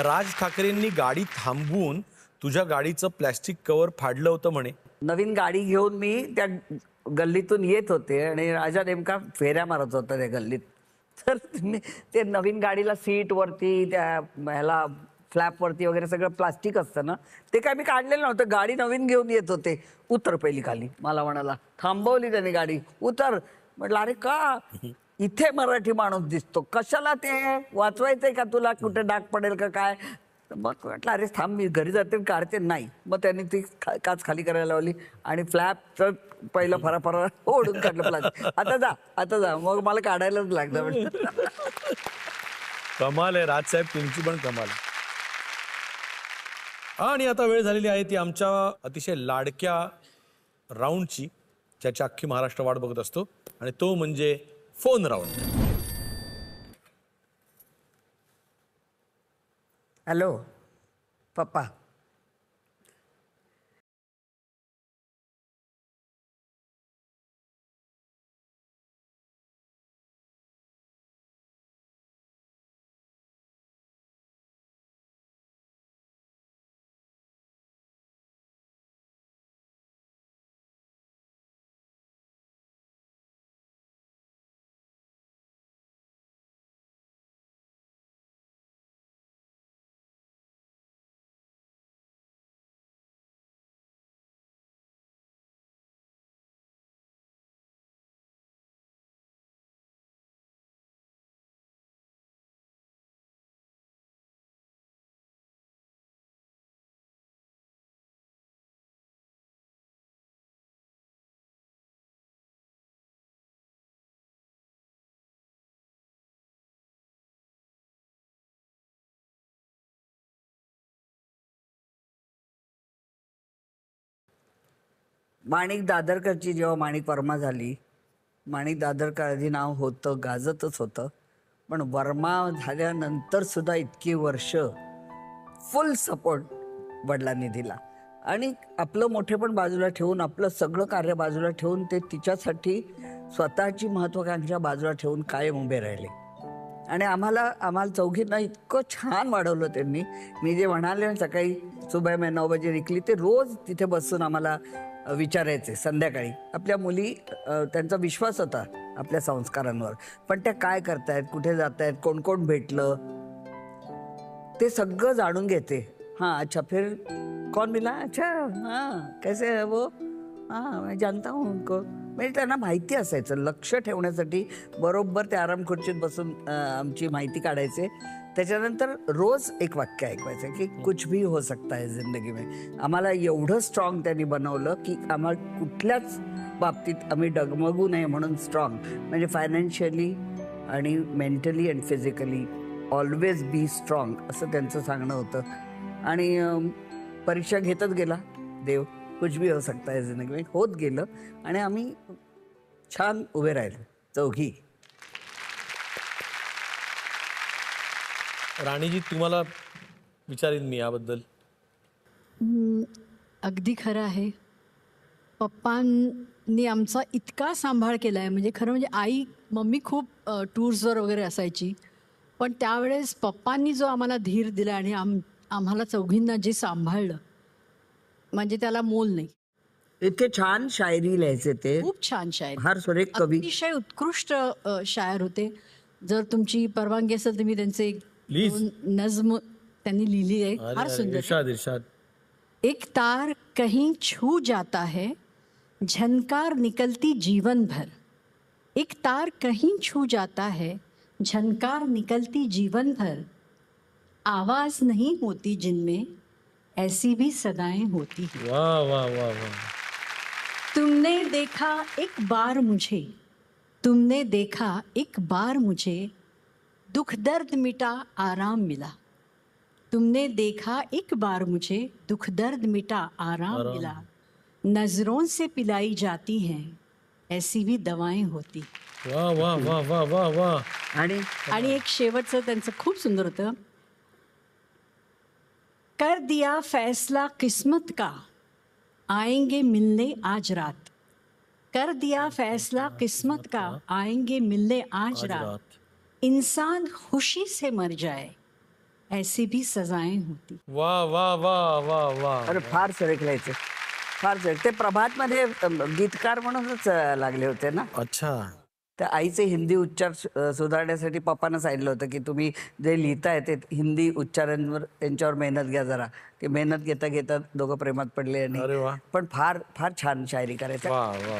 A: राज ठाकरेंनी गाडी थांबवून तुझ्या गाडीचं प्लॅस्टिक कव्हर फाडलं होतं म्हणे.
B: नवीन गाडी घेऊन मी त्या गल्लीतून येत होते आणि राजा नेमका फेऱ्या मारत होता त्या गल्लीत. तर ते नवीन गाडीला सीट वरती, त्या ह्याला फ्लॅप वरती वगैरे सगळं प्लास्टिक असतं ना, ते काय मी काढलेलं नव्हतं. गाडी नवीन घेऊन येत होते. उतर पहिली खाली. मला म्हणाला, थांबवली त्याने गाडी, उतर. म्हटलं अरे का, इथे मराठी माणूस दिसतो, कशाला ते वाचवायचंय का तुला, कुठे डाग पडेल का काय. मग म्हटलं अरे थांब, मी घरी जाते काढते. नाही, मग त्यांनी ती काच खाली करायला लावली आणि फ्लॅपचं पहिलं फरा ओढून काढलं प्लास्टिक. आता जा. मग मला काढायलाच लागलं. म्हटलं
A: कमाल आहे राजसाहेब, तुमची पण कमाल. आणि आता वेळ झालेली आहे ती आमच्या अतिशय लाडक्या राऊंडची, ज्याची अख्खी महाराष्ट्र वाट बघत असतो, आणि तो म्हणजे फोन राऊंड.
B: हॅलो पप्पा. माणिक दादरकरची जेव्हा माणिक वर्मा झाली, माणिक दादरकर आधी नाव होतं, गाजतच होतं, पण वर्मा झाल्यानंतर सुद्धा इतकी वर्ष फुल सपोर्ट वडिलांनी दिला. आणि आपलं मोठेपण बाजूला ठेवून, आपलं सगळं कार्य बाजूला ठेवून, ते तिच्यासाठी स्वतःची महत्त्वाकांक्षा बाजूला ठेवून कायम उभे राहिले. आणि आम्हाला चौघींना इतकं छान वाढवलं त्यांनी. मी जे म्हणाले सकाळी सुबह मैं 9 बजे निघली, ते रोज तिथे बसून आम्हाला विचारायचे संध्याकाळी. आपल्या मुली, त्यांचा विश्वास होता आपल्या संस्कारांवर, पण त्या काय करतायत, कुठे जात आहेत, कोण कोण भेटलं, ते सगळं जाणून घेते. हाँ अच्छा, फिर कौन मिला, अच्छा हाँ कैसे है वो, हाँ मैं जानता हूँ उनको. म्हणजे त्यांना माहिती असायचं. लक्ष ठेवण्यासाठी बरोबर ते आराम खुर्चीत बसून आमची माहिती काढायचे. त्याच्यानंतर रोज एक वाक्य ऐकवायचं की कुछ भी हो सकता है जिंदगी में. आम्हाला एवढं स्ट्रॉंग त्यांनी बनवलं की आम्हाला कुठल्याच बाबतीत आम्ही डगमगू नये म्हणून स्ट्रॉंग, म्हणजे फायनान्शियली आणि mentally and physically always be strong, असं त्यांचं सांगणं होतं. आणि परीक्षा घेतच गेला देव. कुछ भी हो सकता है जिंदगी में होत गेलं आणि आम्ही छान उभे राहिलो चौघी.
A: राणीजी, तुम्हाला विचारेन मी याबद्दल.
F: अगदी खरं आहे. पप्पांनी आमचा इतका सांभाळ केला आहे, म्हणजे खरं म्हणजे आई मम्मी खूप टूर्सवर वगैरे असायची, पण त्यावेळेस पप्पांनी जो आम्हाला धीर दिला आणि आम्हाला चौघींना जे सांभाळलं, म्हणजे त्याला मोल नाही.
B: इतके छान शायरी लिहायचे ते,
F: खूप छान शायर,
B: फार सुरेख कवी,
F: अतिशय उत्कृष्ट शायर होते. जर तुमची परवानगी असेल तर मी त्यांचे नज्म त्यांनी लिहिली आहे, फार सुंदर.
A: इरशाद.
F: एक तार कहीं छू जाता है, झनकार निकलती जीवन भर. एक तार कहीं छू जाता है, झनकार निकलती जीवन भर, आवाज नहीं होती जिनमें, ऐसी भी सदाएं होती हैं।
A: वा वा वा वा.
F: तुमने देखा एक बार मुझे, तुमने देखा एक बार मुझे, दुख दर्द मिटा आराम मिला. तुमने देखा एक बार मुझे, दुख दर्द मिटा आराम मिला. नजरों से पिलाई जाती हैं, ऐसी भी दवाएं होती.
A: वा वा वा वा वा वा.
B: आणि
F: एक शेवटचं त्यांचं खूप सुंदर होतं. कर दिया फैसला किस्मत का, आएंगे मिलने आज रात. कर दिया फैसला किस्मत का, आएंगे मिलने आज रात. इंसान खुशी से मर जाए, ऐसी भी सजाएं होती.
A: वा वा वा वा वा.
B: अरे फार सरकलायचे, फार सरक. ते प्रभातमध्ये गीतकार म्हणूनच लागले होते ना.
A: अच्छा.
B: त्या आईचे हिंदी उच्चार सुधारण्यासाठी पप्पानं सांगितलं होतं की तुम्ही जे लिहिताय ते हिंदी उच्चारांवर त्यांच्यावर मेहनत घ्या जरा. ते मेहनत घेता घेता दोघं प्रेमात पडले
A: अरे वा.
B: आणि पण फार फार छान शायरी करायचं.
A: वा वा.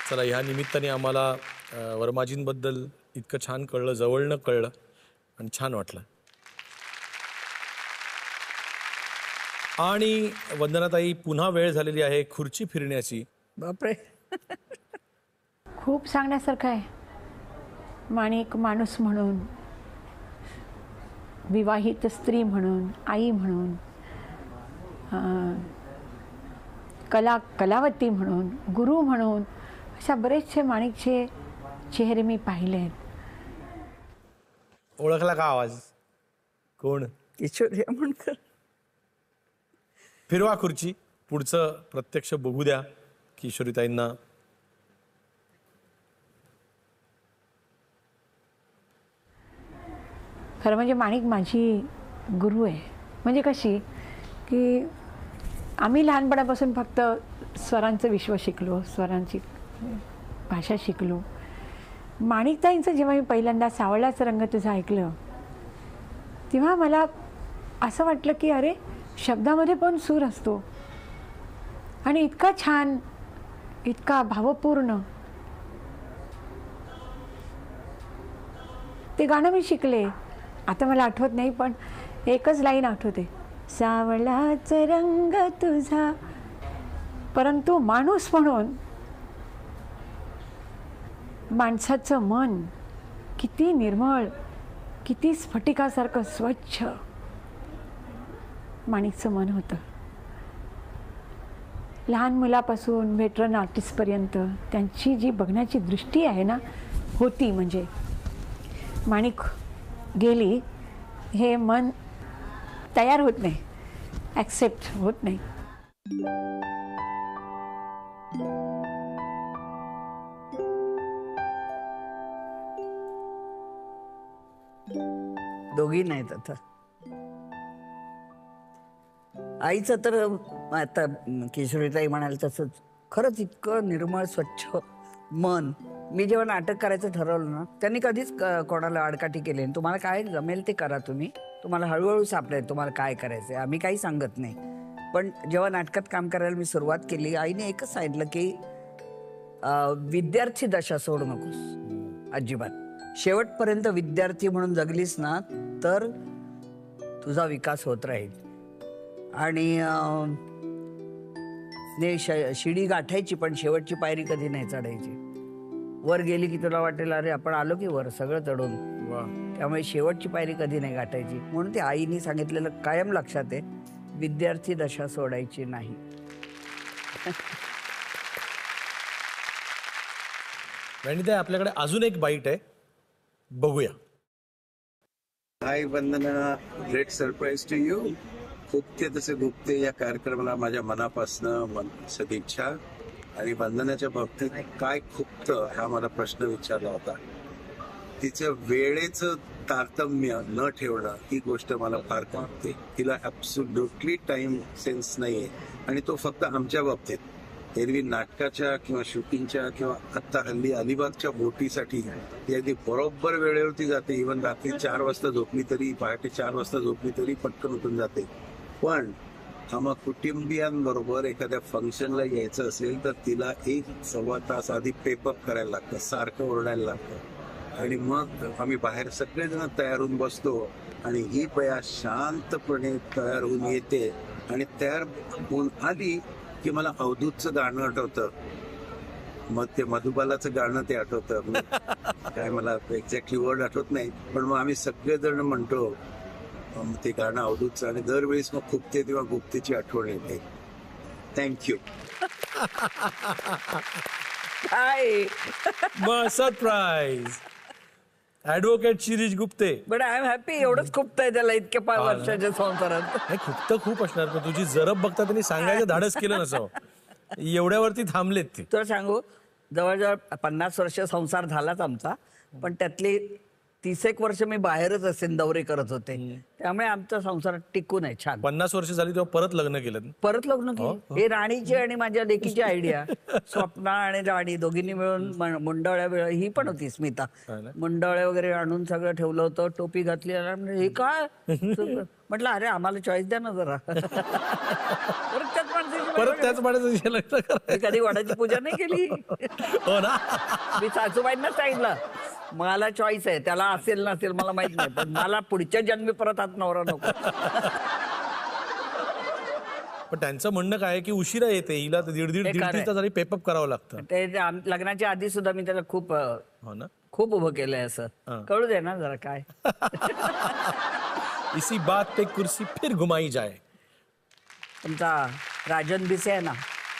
A: चला, ह्या निमित्ताने आम्हाला वर्माजींबद्दल इतकं छान कळलं, जवळनं कळलं आणि छान वाटलं. आणि वंदनाताई, पुन्हा वेळ झालेली आहे खुर्ची फिरण्याची.
B: बापरे.
H: खूप सांगण्यासारखं आहे. माणिक माणूस म्हणून, विवाहित स्त्री म्हणून, आई म्हणून, कलावती म्हणून, गुरु म्हणून, अशा बरेचसे माणिकचे चेहरे मी पाहिले आहेत.
A: ओळखला का आवाज? कोण?
B: किशोरी आमोणकर.
A: फिरवा खुर्ची, पुढचं प्रत्यक्ष बघू द्या किशोरीताईंना.
H: खरं म्हणजे माणिक माझी गुरु आहे. म्हणजे कशी की आम्ही लहानपणापासून फक्त स्वरांचं विश्व शिकलो, स्वरांची भाषा शिकलो. माणिकताईंचं जेव्हा मी पहिल्यांदा सावळाचा रंग तुझा ऐकलं, तेव्हा मला असं वाटलं की अरे, शब्दामध्ये पण सूर असतो आणि इतका छान, इतका भावपूर्ण. ते गाणं मी शिकले. आता मला आठवत नाही, पण एकच लाईन आठवते, सावळाचा रंग तुझा. परंतु माणूस म्हणून माणसाचं मन किती निर्मळ, किती स्फटिकासारखं स्वच्छ माणिकचं मन होतं. लहान मुलापासून वेटरन आर्टिस्टपर्यंत त्यांची जी बघण्याची दृष्टी आहे ना, होती. म्हणजे माणिक गेली हे मन तयार होत नाही, ॲक्सेप्ट होत नाही.
B: दोघी नाहीत आता. आईचं तर आता किशोरीताई म्हणाल तसंच खरंच इतकं निर्मळ स्वच्छ मन. मी जेव्हा नाटक करायचं ठरवलं ना, त्यांनी कधीच कोणाला आडकाठी केली नाही. तुम्हाला काय जमेल ते करा, तुम्हाला हळूहळू सापडेल तुम्हाला काय करायचंय, आम्ही काही सांगत नाही. पण जेव्हा नाटकात काम करायला मी सुरुवात केली, आईने एकच सांगितलं की विद्यार्थी दशा सोडू नकोस अजिबात. शेवटपर्यंत विद्यार्थी म्हणून जगलीस ना तर तुझा विकास होत राहील. आणि शिडी गाठायची, पण शेवटची पायरी कधी नाही चढायची. वर गेली की तुला वाटेल अरे आपण आलो की वर सगळं चढून. त्यामुळे शेवटची पायरी कधी नाही गाठायची. म्हणून ते आईने सांगितलेलं कायम लक्षात आहे, विद्यार्थी दशा सोडायची नाही.
A: आणि ते आपल्याकडे अजून एक बाईट आहे, बघूया.
I: हाय वंदना, ग्रेट सरप्राईज टू यू. खुपते तसे गुप्ते या कार्यक्रमाला माझ्या मनापासून सदिच्छा. आणि वंदनाच्या बाबतीत काय खुपतं हा मला प्रश्न विचारला होता. तिचं वेळेचं तारतम्य न ठेवणं ही गोष्ट मला फार आवडते. तिला ॲब्सोल्युटली टाइम सेन्स नाहीये, आणि तो फक्त आमच्या बाबतीत. एरवी नाटकाच्या किंवा शूटिंगच्या किंवा आत्ता हल्ली अलिबागच्या बोटीसाठी ती अगदी बरोबर वेळेवरती जाते. इव्हन रात्री 4 वाजता झोपली तरी, पहाटे 4 वाजता झोपली तरी पटकन उठून जाते. पण आम्हा कुटुंबियांबरोबर एखाद्या फंक्शनला यायचं असेल तर तिला 1-1.25 तास आधी पेपअप करायला लागतं, सारखं ओरडायला लागतं. आणि मग आम्ही बाहेर सगळेजण तयार होऊन बसतो आणि ही बया शांतपणे तयार होऊन येते आणि तयार होऊन आली की मला अवधूतचं गाणं आठवतं, मग ते मधुबालाचं गाणं ते आठवतं. काय मला एक्झॅक्टली वर्ड आठवत नाही, पण मग आम्ही सगळेजण म्हणतो ते गाणं अवधूतचं, आणि दरवेळेस मग खुपते तेव्हा गुप्तेची आठवण येते. थँक्यू.
B: काय
A: मग surprise advocate Shirish Gupte.
B: But I am happy. एवढंच खूप आहे त्याला इतक्या 5 वर्षाच्या संसारात.
A: नाही, खूप तर खूप असणार, पण तुझी जरब बघता त्यांनी सांगायचं धाडस केलं नसावं. एवढ्यावरती थांबलेत ते.
B: तुला सांगू, जवळजवळ 50 वर्ष संसार झालाच आमचा, पण त्यातली 30 वर्ष मी बाहेरच असेल दौरे करत होते, त्यामुळे आमचा संसार टिकून आहे छान.
A: 50 वर्ष झाली तेव्हा परत लग्न केलं.
B: परत लग्न केलं. हे राणीची आणि माझ्या लेकीची आयडिया. स्वप्ना आणि राणी दोघींनी मिळून मुंडावळ्या वेळ, ही पण होती स्मिता, मुंडावळ्या वगैरे आणून सगळं ठेवलं होतं, टोपी घातली. हे काय म्हटलं, अरे आम्हाला चॉईस द्या ना जरा.
A: परत त्याच पाण्याचं लग्न करा.
B: कधी वडाची पूजा नाही केली.
A: हो ना.
B: मी सासूबाईंना सांगितलं मला चॉईस आहे, त्याला असेल नसेल मला माहित नाही, पण मला पुढच्या जन्मी परत हात नवरा नको.
A: पण त्यांचं म्हणणं काय आहे की उशिरा येते, हिला तर दीड तास आधी पेपअप करावं लागतं.
B: ते लग्नाच्या आधी सुद्धा मी त्याला खूप
A: हो ना,
B: खूप उभं केलंय असं. कळू दे ना जरा काय.
A: इसी बात पे कुर्सी फिर घुमाई जाए.
B: तुमचा राजन भिसे आहे ना,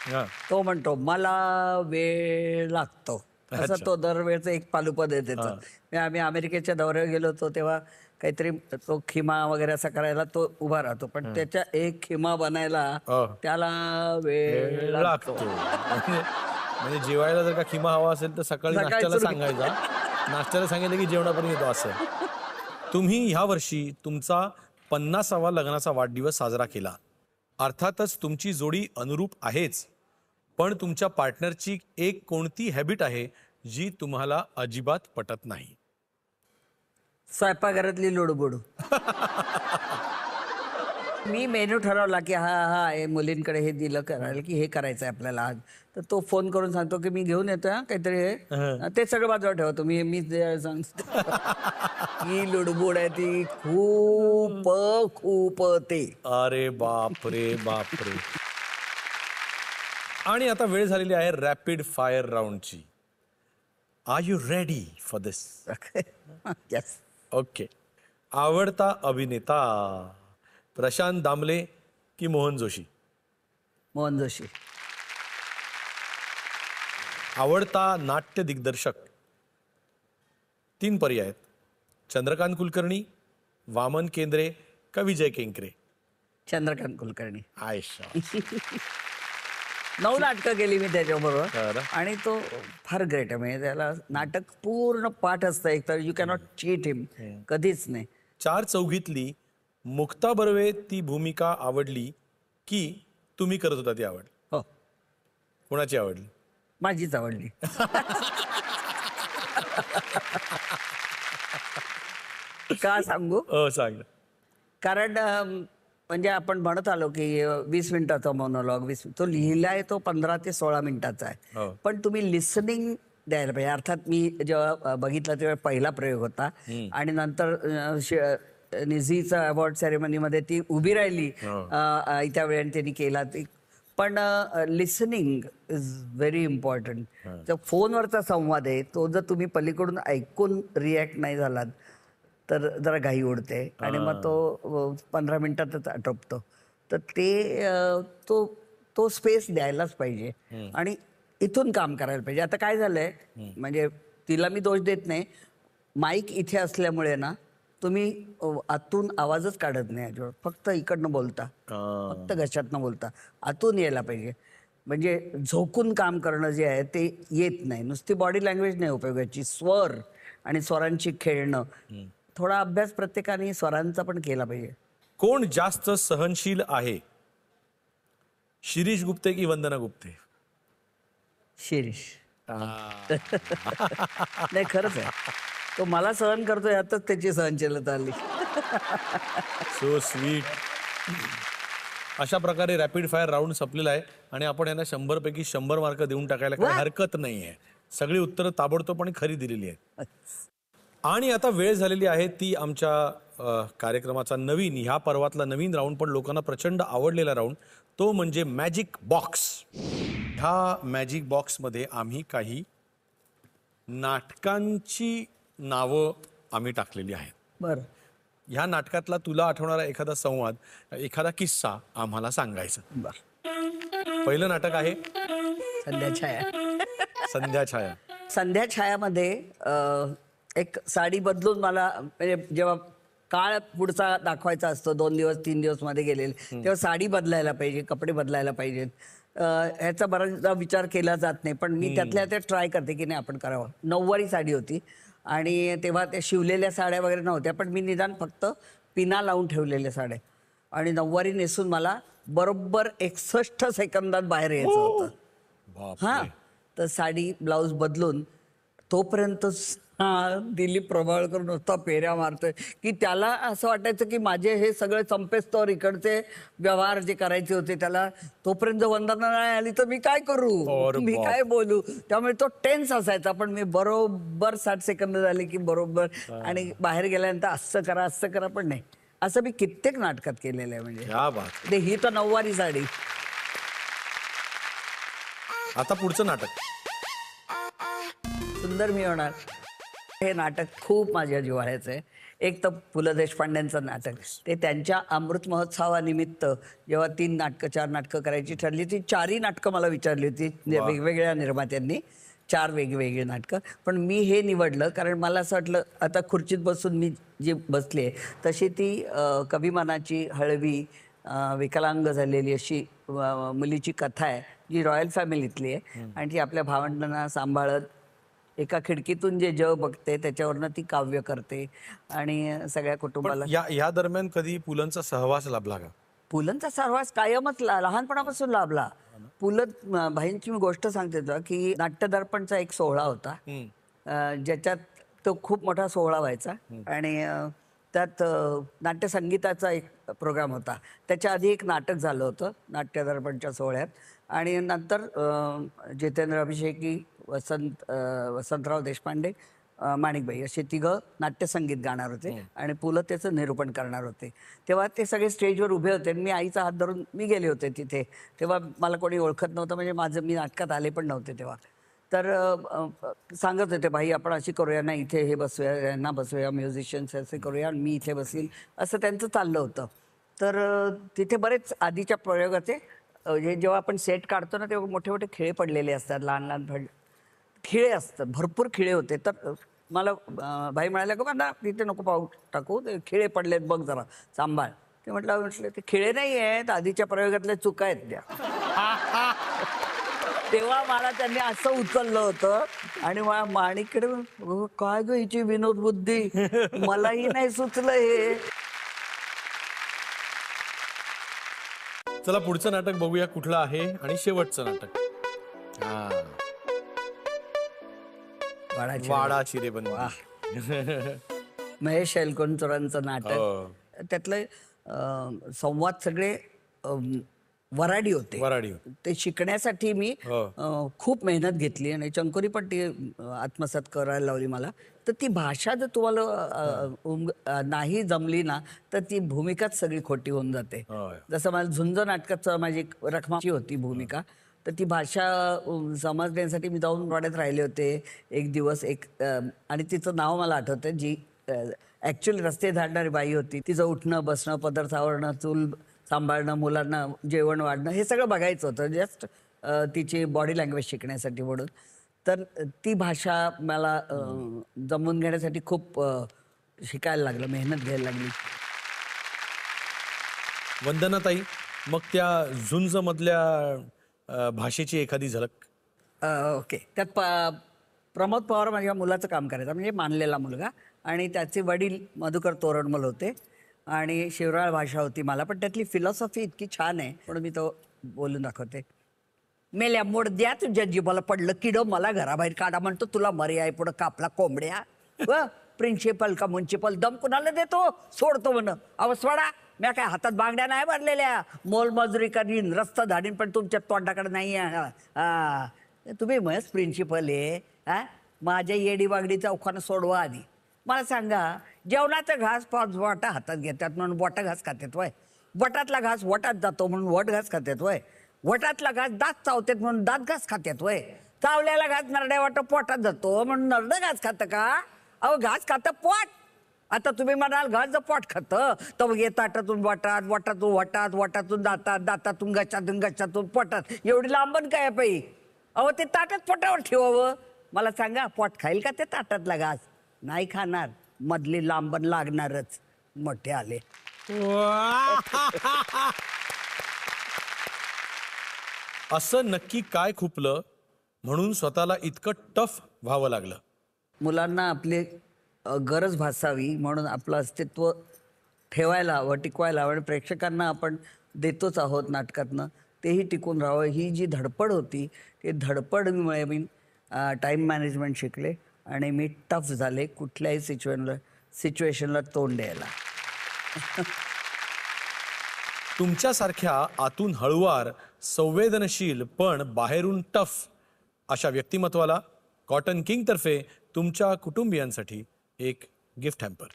A: हा.
B: तो म्हणतो मला वेळ लागतो, असं तो दरवेळचं एक पालुपद आहे त्याचं. आम्ही अमेरिकेच्या दौऱ्यावर गेलो होतो तेव्हा काहीतरी तो खिमा वगैरे असा करायला तो उभा राहतो, पण त्याच्या एक खिमा बनायला त्याला वेळ लागतो.
A: म्हणजे जेवायला जर का खिमा हवा असेल तर सकाळी नाश्त्याला सांगायचा, नाश्त्याला सांगितलं की जेवणापर्यंत येतो असं. तुम्ही ह्या वर्षी तुमचा 50वा लग्नाचा वाढदिवस साजरा केला. अर्थातच तुमची जोडी अनुरूप आहेच, पण तुमच्या पार्टनरची एक कोणती हॅबिट आहे जी तुम्हाला अजिबात पटत नाही?
B: स्वयंपाकघरातली लुडबुड. मी मेनू ठरवला की हा मुलींकडे हे दिलं करायला की हे करायचं आहे आपल्याला आज, तर तो फोन करून सांगतो की मी घेऊन येतोय काहीतरी हे, ते सगळं बाजूला ठेवतो. मी सांगतो ही लुडबुड आहे ती खूप ते.
A: अरे बापरे बापरे. आणि आता वेळ झालेली आहे रॅपिड फायर राऊंडची. Are you ready for this?
B: Yes.
A: Okay. आवडता अभिनेता प्रशांत दामले की मोहन जोशी?
B: मोहन जोशी.
A: आवडता नाट्य दिग्दर्शक? 3 पर्याय आहेत. चंद्रकांत कुलकर्णी, वामन केंद्रे का विजय केंकरे?
B: चंद्रकांत कुलकर्णी.
A: आयशा.
B: 9 नाटकं केली मी त्याच्याबरोबर, आणि तो फार ग्रेट आहे. म्हणजे त्याला नाटक पूर्ण पाठ असतं, एक तर यू कॅनॉट चीट हिम, कधीच नाही.
A: 4 चौघीतली मुक्ता बर्वे ती भूमिका आवडली की तुम्ही करत होता ती आवडली?
B: हो.
A: कोणाची आवडली?
B: माझीच आवडली. का सांगू?
A: सांग.
B: कारण म्हणजे आपण म्हणत आलो की 20 मिनिटाचा मोनोलॉग, तो लिहिलाय तो 15 ते 16 मिनिटाचा आहे, पण तुम्ही लिसनिंग द्यायला पाहिजे. अर्थात मी जेव्हा बघितला तेव्हा पहिला प्रयोग होता, आणि नंतर निझीचा अवॉर्ड सेरेमनीमध्ये ती उभी राहिली त्या वेळेने त्यांनी केला. पण लिसनिंग इज व्हेरी इम्पॉर्टंट. तर फोनवरचा संवाद आहे तो जर तुम्ही पलीकडून ऐकून रिॲक्ट नाही झालात तर जरा घाई उडते, आणि मग तो 15 मिनिटातच आटोपतो. तर ते तो स्पेस द्यायलाच पाहिजे, आणि इथून काम करायला पाहिजे. आता काय झालंय, म्हणजे तिला मी दोष देत नाही, माईक इथे असल्यामुळे ना तुम्ही आतून आवाजच काढत नाही, फक्त इकडनं बोलता, फक्त घशातनं बोलता. आतून यायला पाहिजे. म्हणजे झोकून काम करणं जे आहे ते येत नाही. नुसती बॉडी लँग्वेज नाही उपयोगाची, स्वर आणि स्वरांची खेळणं. थोडा अभ्यास प्रत्येकाने स्वरांचा पण केला पाहिजे.
A: कोण जास्त सहनशील आहे, शिरीष गुप्ते की वंदना गुप्ते?
B: शिरीष. नाही, खरंच आहे, तो मला सहन करतोय, यातच त्याची सहनशीलता आली.
A: So sweet. अशा प्रकारे रॅपिड फायर राऊंड संपलेला आहे आणि आपण यांना 100 पैकी 100 मार्क देऊन टाकायला काही हरकत नाही आहे. सगळी उत्तरं ताबडतोब आणि खरी दिलेली आहेत. आणि आता वेळ झालेली आहे ती आमच्या कार्यक्रमाचा नवीन, ह्या पर्वातला नवीन राऊंड, पण लोकांना प्रचंड आवडलेला राऊंड, तो म्हणजे मॅजिक बॉक्स. ह्या मॅजिक बॉक्समध्ये आम्ही काही नाटकांची नावं आम्ही टाकलेली आहेत.
B: बरं.
A: ह्या नाटकातला तुला आठवणारा एखादा संवाद, एखादा किस्सा आम्हाला सांगायचा.
B: बरं.
A: पहिलं नाटक आहे
B: संध्याछाया.
A: संध्याछाया.
B: संध्याछायामध्ये एक साडी बदलून मला, म्हणजे जेव्हा काळ पुढचा दाखवायचा असतो, 2 दिवस 3 दिवस मध्ये गेलेले, तेव्हा साडी बदलायला पाहिजे, कपडे बदलायला पाहिजेत. ह्याचा बराचदा विचार केला जात नाही, पण मी त्यातल्या त्यात ट्राय करते की नाही आपण करावं. 9वारी साडी होती आणि तेव्हा त्या शिवलेल्या साड्या वगैरे नव्हत्या, पण मी निदान फक्त पिना लावून ठेवलेल्या साड्या, आणि 9वारी नेसून मला बरोबर 61 सेकंदात बाहेर यायचं होतं. हा, तर साडी ब्लाऊज बदलून तोपर्यंत दिलीप प्रभावळकर नुसता फेऱ्या मारतोय की त्याला असं वाटायचं की माझे हे सगळे संपेस्तोवर इकडचे व्यवहार जे करायचे होते त्याला, तोपर्यंत वंदना नाही आली तर मी काय करू, मी काय बोलू. त्यामुळे तो टेन्स असायचा. पण मी बरोबर 60 सेकंद झाले की बरोबर, आणि बाहेर गेल्यानंतर असं करा पण नाही. असं मी कित्येक नाटकात केलेलं आहे. म्हणजे ही तर 9वारी साडी.
A: आता पुढचं नाटक
B: सुंदर मी होणार. हे नाटक खूप माझ्या जिव्हाळ्याचं आहे. एक तर पु ल देशपांड्यांचं नाटक, ते त्यांच्या अमृत महोत्सवानिमित्त जेव्हा 3 नाटकं 4 नाटकं करायची ठरली, ती 4ही नाटकं मला विचारली होती वेगवेगळ्या निर्मात्यांनी, 4 वेगवेगळी नाटकं. पण मी हे निवडलं कारण मला असं वाटलं, आता खुर्चीत बसून मी जी बसली आहे तशी ती कभिमानाची हळवी विकलांग झालेली अशी मुलीची कथा आहे, जी रॉयल फॅमिलीतली आहे, आणि ती आपल्या भावंडांना सांभाळत एका खिडकीतून जे जग बघते त्याच्यावरनं ती काव्य करते आणि सगळ्या कुटुंबाला.
A: या दरम्यान कधी पुलंचा सहवास लाभला का?
B: पुलंचा सहवास कायमच लहानपणापासून लाभला. पुलं भाईंची मी गोष्ट सांगते तुला की नाट्यदर्पणचा एक सोहळा होता, ज्याच्यात तो खूप मोठा सोहळा व्हायचा, आणि त्यात नाट्यसंगीताचा एक प्रोग्राम होता. त्याच्या आधी एक नाटक झालं होतं नाट्यदर्पणच्या सोहळ्यात, आणि नंतर जितेंद्र अभिषेकी, वसंतराव देशपांडे, माणिकबाई असे 3 नाट्यसंगीत गाणार होते आणि पुलं त्याचं निरूपण करणार होते. तेव्हा ते सगळे स्टेजवर उभे होते आणि मी आईचा हात धरून मी गेले होते तिथे. तेव्हा मला कोणी ओळखत नव्हतं, म्हणजे मी नाटकात आले पण नव्हते तेव्हा. तर सांगत होते, भाई आपण अशी करूया ना, इथे हे बसूया, यांना बसूया, म्युझिशियन्स असे करूया, आणि मी इथे बसील, असं त्यांचं चाललं होतं. तर तिथे बरेच आधीच्या प्रयोगाचे जेव्हा आपण सेट काढतो ना, तेव्हा मोठे मोठे खिळे पडलेले असतात, लहान लहान खिळे असतात, भरपूर खिळे होते. तर मला भाई म्हणाले का ना तिथे नको पाऊल टाकू, ते खिळे पडलेत बघ जरा सांभाळ. ते म्हटलं ते खिळे नाही आहेत, आधीच्या प्रयोगातल्या चुका आहेत त्या. तेव्हा मला त्यांनी असं उचललं होतं आणि मला माणिकडे काय ग हिची विनोद बुद्धी, मलाही नाही सुचलं हे.
A: चला पुढचं नाटक बघूया कुठलं आहे, आणि शेवटचं नाटक वाडा चिरेबंदी.
B: महेश एलकुंचवारांचं नाटक. त्यातलं संवाद सगळे वराडी होते. ते शिकण्यासाठी मी खूप मेहनत घेतली आणि चंकोरी पण ती आत्मसात करायला लावली मला. तर ती भाषा जर तुम्हाला नाही जमली ना, तर ती भूमिकाच सगळी खोटी होऊन जाते. जसं मला झुंज नाटकाचं माझी रखमाची होती भूमिका, तर ती भाषा समजण्यासाठी मी जाऊन वाड्यात राहिले होते एक दिवस. आणि तिचं नाव मला आठवतं, जी ॲक्च्युअली रस्ते झाडणारी बाई होती. तिचं उठणं बसणं, पदर सावरणं, चूल सांभाळणं, मुलांना जेवण वाढणं, हे सगळं बघायचं होतं, जस्ट तिची बॉडी लँग्वेज शिकण्यासाठी म्हणून. तर ती भाषा मला जमवून घेण्यासाठी खूप शिकायला लागलं, मेहनत घ्यायला लागली.
A: वंदनाताई, मग त्या झुंज मधल्या भाषेची एखादी झलक.
B: ओके. त्यात प्रमोद पवार माझ्या मुलाचं काम करायचं, म्हणजे मानलेला मुलगा, आणि त्याचे वडील मधुकर तोरणमल होते, आणि शिवराळ भाषा होती मला. पण त्यातली फिलॉसॉफी इतकी छान आहे, म्हणून मी तो बोलून दाखवते. मेल्या मोड द्या तुझ्या जीवाला पडलं किड, मला घराबाहेर काढा म्हणतो, तुला मरी आहे पुढं कापला कोंबड्या. प्रिन्सिपल का म्युन्सिपल दम कुणाला देतो, सोडतो म्हण. अहो सोडा, मी काय हातात बांगड्या नाही भरलेल्या, मोलमजुरी करीन, रस्ता धाडीन, पण तुमच्या तोंडाकडे नाही आहे. तुम्ही मस्त प्रिन्सिपल आहे हा. माझ्या येडी बागडी चौकानं सोडवा आधी. मला सांगा, जेवणाचा घास 5 बोटा हातात घेतात म्हणून बोटा घास खातात वय, बोटातला घास वटात जातो म्हणून वट घास खातात वय, वटातला घास दात चावतात म्हणून दात घास खातात वय, चावल्याला घास नरड्या वाट पोटात जातो म्हणून नरड घास खातं का? अहो घास खातं पोट. आता तुम्ही म्हणाल घास जर पोट खातं तर मग हे ताटातून वाटात, वाटातून वटात, वटातून दातात, दातातून गच्चातून, गच्चातून पोटात, एवढी लांबण काय पाहिजे? अहो ते ताटात पोटावर ठेवावं. मला सांगा, पोट खाईल का ते ताटातला घास? नाही खाणार, मधली लांबण लागणारच. मोठे आले.
A: असं नक्की काय खुपलं म्हणून स्वतःला इतकं टफ व्हावं लागलं?
B: मुलांना आपली गरज भासावी म्हणून आपलं अस्तित्व ठेवायला हवं, टिकवायला हवं, आणि प्रेक्षकांना आपण देतोच आहोत नाटकातनं, तेही टिकून राहावं. ही जी धडपड होती, ती धडपडमुळे मी टाईम मॅनेजमेंट शिकले आणि मी टफ झाले कुठल्याही सिच्युएशनला तोंड द्यायला.
A: तुमच्यासारख्या आतून हळुवार, संवेदनशील पण बाहेरून टफ अशा व्यक्तिमत्वाला कॉटन किंग तर्फे तुमच्या कुटुंबियांसाठी एक गिफ्ट हॅम्पर.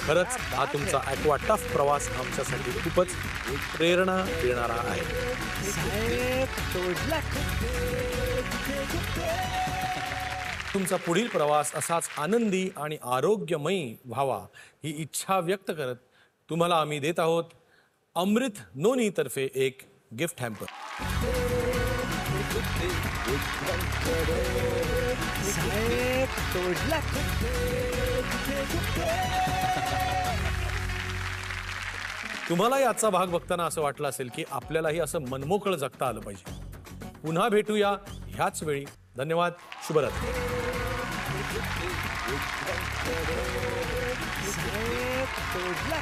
A: खरंच हा तुमचा ॲक्वा टफ प्रवास आमच्यासाठी खूपच प्रेरणा देणारा आहे. तुमचा पुढील प्रवास असाच आनंदी आणि आरोग्यमयी व्हावा ही इच्छा व्यक्त करत तुम्हाला आम्ही देत आहोत अमृत नोनी तर्फे एक गिफ्ट हॅम्पर. तुम्हाला याचा भाग बघताना असं वाटलं असेल की आपल्यालाही असं मनमोकळं जगता आलं पाहिजे. पुन्हा भेटूया ह्याच वेळी. धन्यवाद. शुभरात्री.
E: साहेब तोडला.